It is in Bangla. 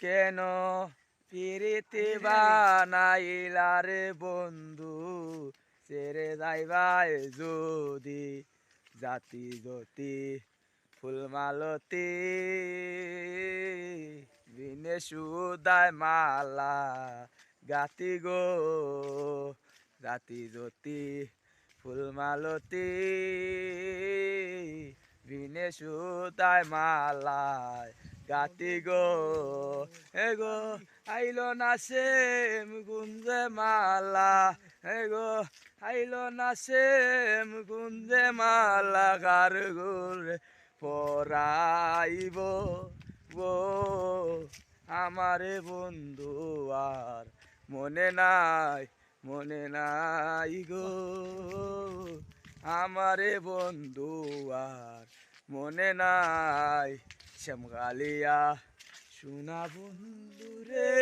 কেন পিরিতি বানাইলা রে বন্ধু ছেড়ে যাইবাই যদি জাতি জ্যোতি ফুলমালতি বিনে সুদায় মালা গাতি গো জাতি জ্যোতি ফুলমালতি বিনে সুদায় মালায় গাতি গো এগো আইলো না সেম গুঞ্জে মালা এগো আইলো না সেম গুঞ্জে মালা গার গোরে পরাইব গো আমারে বন্ধু আর মনে নাই গো আমারে বন্ধু আর মনে নাই শ্যামগালিয়া সোনা বন্ধু রে